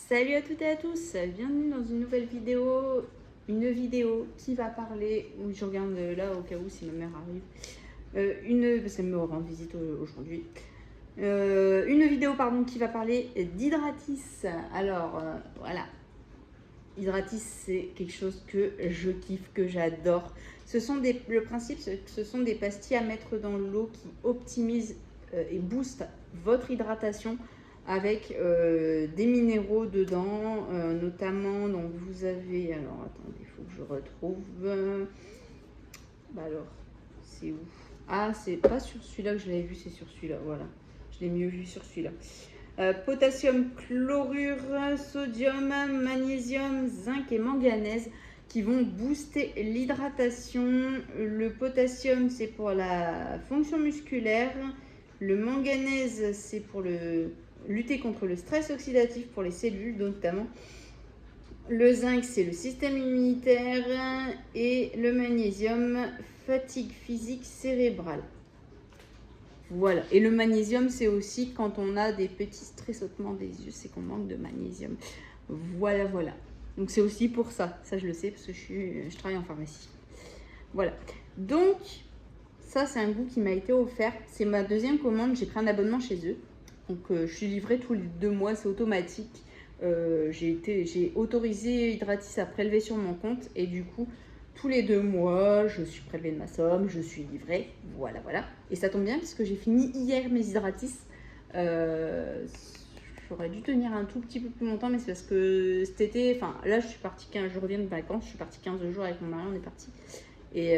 Salut à toutes et à tous, bienvenue dans une vidéo qui va parler, où je regarde là au cas où si ma mère arrive, parce qu'elle me rend visite aujourd'hui, une vidéo pardon qui va parler d'Hydratis. Alors voilà, Hydratis c'est quelque chose que je kiffe, que j'adore. Le principe c'est que ce sont des pastilles à mettre dans l'eau qui optimisent et boostent votre hydratation avec des minéraux dedans, notamment, donc vous avez, alors attendez, il faut que je retrouve, alors, c'est où? Ah, c'est pas sur celui-là que je l'avais vu, c'est sur celui-là, voilà, je l'ai mieux vu sur celui-là. Potassium, chlorure, sodium, magnésium, zinc et manganèse qui vont booster l'hydratation. Le potassium, c'est pour la fonction musculaire. Le manganèse, c'est pour lutter contre le stress oxydatif pour les cellules notamment. Le zinc, c'est le système immunitaire. Et le magnésium, fatigue physique cérébrale. Voilà. Et le magnésium, c'est aussi quand on a des petits tressautements des yeux, c'est qu'on manque de magnésium. Voilà, voilà. Donc c'est aussi pour ça. Ça, je le sais parce que je travaille en pharmacie. Voilà. Donc, ça, c'est un goût qui m'a été offert. C'est ma deuxième commande. J'ai pris un abonnement chez eux. Donc, je suis livrée tous les 2 mois. C'est automatique. J'ai autorisé Hydratis à prélever sur mon compte. Et du coup, tous les 2 mois, je suis prélevée de ma somme. Je suis livrée. Voilà, voilà. Et ça tombe bien puisque j'ai fini hier mes Hydratis. J'aurais dû tenir un tout petit peu plus longtemps. Mais c'est parce que cet été... Enfin, là, je suis partie 15 jours. Je reviens de vacances. Je suis partie 15 jours avec mon mari. On est parti. Et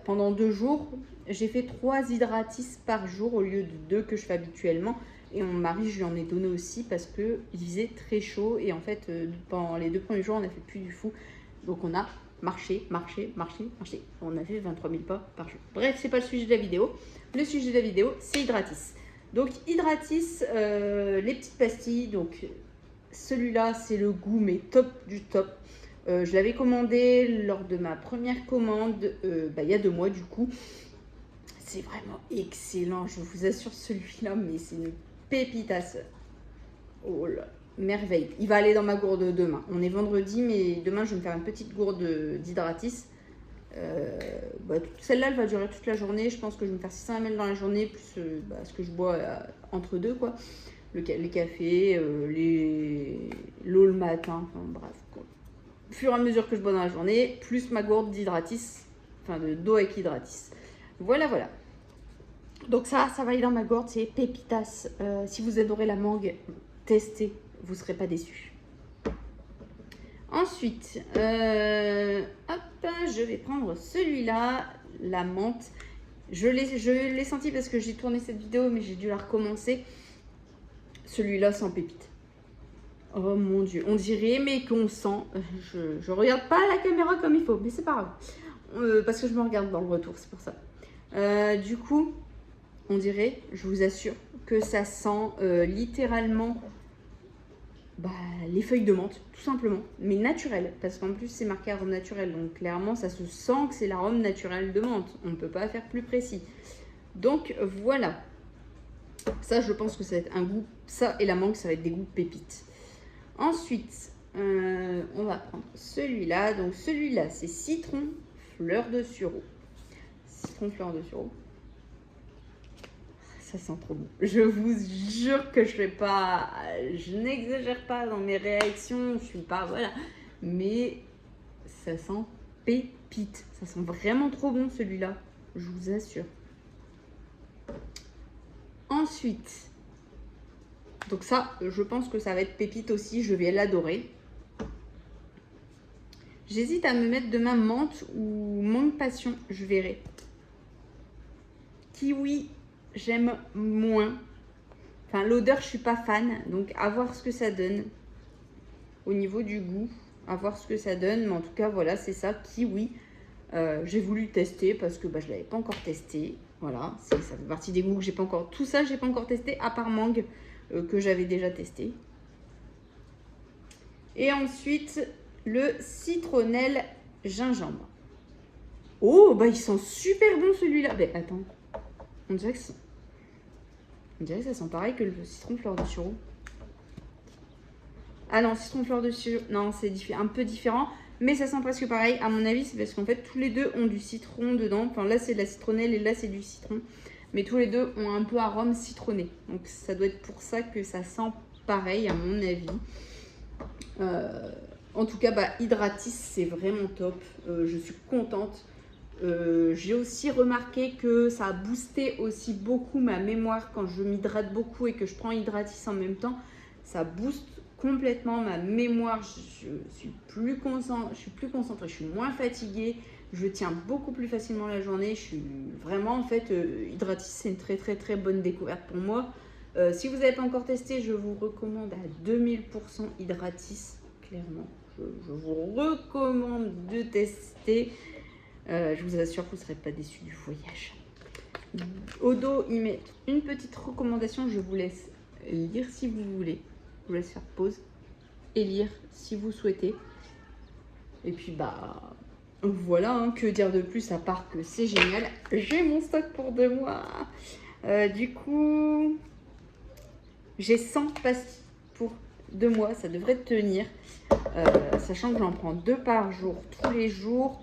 pendant 2 jours, j'ai fait 3 Hydratis par jour au lieu de 2 que je fais habituellement. Et mon mari, je lui en ai donné aussi parce qu'il faisait très chaud. Et en fait, pendant les 2 premiers jours, on a fait plus du fou. Donc on a marché. On a fait 23 000 pas par jour. Bref, c'est pas le sujet de la vidéo. Le sujet de la vidéo, c'est Hydratis. Donc Hydratis, les petites pastilles. Donc celui-là, c'est le goût, mais top du top. Je l'avais commandé lors de ma première commande, il y a 2 mois du coup. C'est vraiment excellent, je vous assure celui-là, mais c'est une pépitasse. Oh là, merveille. Il va aller dans ma gourde demain. On est vendredi, mais demain je vais me faire une petite gourde d'Hydratis. Celle-là, elle va durer toute la journée. Je pense que je vais me faire 600 ml dans la journée, plus ce que je bois entre deux, quoi. Les cafés, l'eau le matin, enfin bref, quoi. Au fur et à mesure que je bois dans la journée, plus ma gourde d'Hydratis, enfin d'eau avec Hydratis. Voilà, voilà. Donc ça va aller dans ma gourde, c'est pépitas. Si vous adorez la mangue, testez, vous ne serez pas déçus. Ensuite, je vais prendre celui-là, la menthe. Je l'ai senti parce que j'ai tourné cette vidéo, mais j'ai dû la recommencer. Celui-là sans pépite. Oh mon dieu, on dirait, mais qu'on sent. Je regarde pas la caméra comme il faut, mais c'est pas grave. Parce que je me regarde dans le retour, c'est pour ça. Du coup, on dirait, je vous assure, que ça sent littéralement les feuilles de menthe, tout simplement. Mais naturel, parce qu'en plus c'est marqué arôme naturel. Donc clairement, ça se sent que c'est l'arôme naturel de menthe. On ne peut pas faire plus précis. Donc voilà. Ça, je pense que ça va être un goût. Ça et la mangue, ça va être des goûts pépites. Ensuite, on va prendre celui-là. Donc celui-là, c'est citron, fleur de sureau. Citron, fleur de sureau. Ça sent trop bon. Je vous jure que je n'exagère pas dans mes réactions. Je suis pas, voilà. Mais ça sent pépite. Ça sent vraiment trop bon celui-là. Je vous assure. Ensuite, donc ça, je pense que ça va être pépite aussi. Je vais l'adorer. J'hésite à me mettre demain menthe ou mangue passion. Je verrai. Kiwi, j'aime moins. Enfin, l'odeur, je suis pas fan. Donc, à voir ce que ça donne. Au niveau du goût, à voir ce que ça donne. Mais en tout cas, voilà, c'est ça. Kiwi. J'ai voulu tester parce que je l'avais pas encore testé. Voilà, ça fait partie des goûts que j'ai pas encore. Tout ça, j'ai pas encore testé, à part mangue que j'avais déjà testé. Et ensuite, le citronnelle gingembre. Oh, il sent super bon celui-là. Mais attends, on dirait que ça sent pareil que le citron fleur de sureau. Ah non, citron fleur de cire, non, c'est un peu différent. Mais ça sent presque pareil. À mon avis, c'est parce qu'en fait, tous les deux ont du citron dedans. Enfin, là, c'est de la citronnelle et là, c'est du citron. Mais tous les deux ont un peu arôme citronné. Donc, ça doit être pour ça que ça sent pareil, à mon avis. En tout cas, bah, Hydratis, c'est vraiment top. Je suis contente. J'ai aussi remarqué que ça a boosté aussi beaucoup ma mémoire quand je m'hydrate beaucoup et que je prends Hydratis en même temps. Ça booste complètement ma mémoire. Je suis plus concentrée, je suis moins fatiguée. Je tiens beaucoup plus facilement la journée. Je suis vraiment, en fait, Hydratis, c'est une très très très bonne découverte pour moi. Si vous n'avez pas encore testé, je vous recommande à 2000% Hydratis, clairement. Je vous recommande de tester. Je vous assure que vous ne serez pas déçus du voyage. Au dos, ils mettent une petite recommandation. Je vous laisse lire si vous voulez. Je vous laisse faire pause et lire si vous souhaitez. Et puis, bah, voilà, hein, que dire de plus à part que c'est génial. J'ai mon stock pour 2 mois. Du coup, j'ai 100 pastilles pour 2 mois. Ça devrait tenir. Sachant que j'en prends 2 par jour, tous les jours.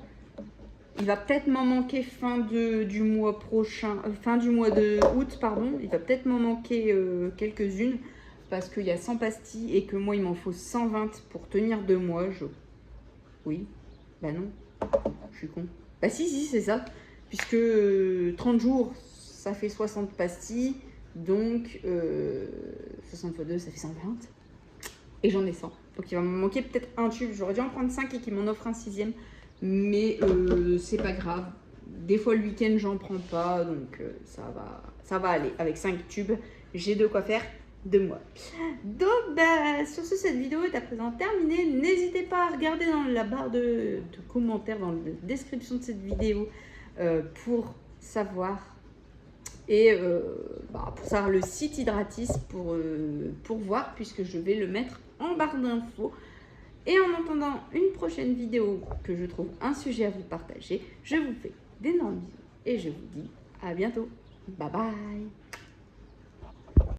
Il va peut-être m'en manquer fin du mois prochain, fin du mois de août, pardon. Il va peut-être m'en manquer quelques-unes parce qu'il y a 100 pastilles et que moi, il m'en faut 120 pour tenir 2 mois. Oui, bah non, je suis con. Bah si, c'est ça. Puisque 30 jours, ça fait 60 pastilles. Donc, 60 x 2, ça fait 120. Et j'en ai 100. Donc, il va me manquer peut-être un tube. J'aurais dû en prendre 5 et qu'il m'en offre un 6e. Mais c'est pas grave. Des fois le week-end j'en prends pas, donc ça va aller. Avec 5 tubes, j'ai de quoi faire 2 mois. Donc bah, sur ce, cette vidéo est à présent terminée. N'hésitez pas à regarder dans la barre de commentaires, dans la description de cette vidéo pour savoir. Et pour savoir le site Hydratis pour voir, puisque je vais le mettre en barre d'infos. Et en attendant une prochaine vidéo que je trouve un sujet à vous partager, je vous fais d'énormes bisous et je vous dis à bientôt. Bye bye.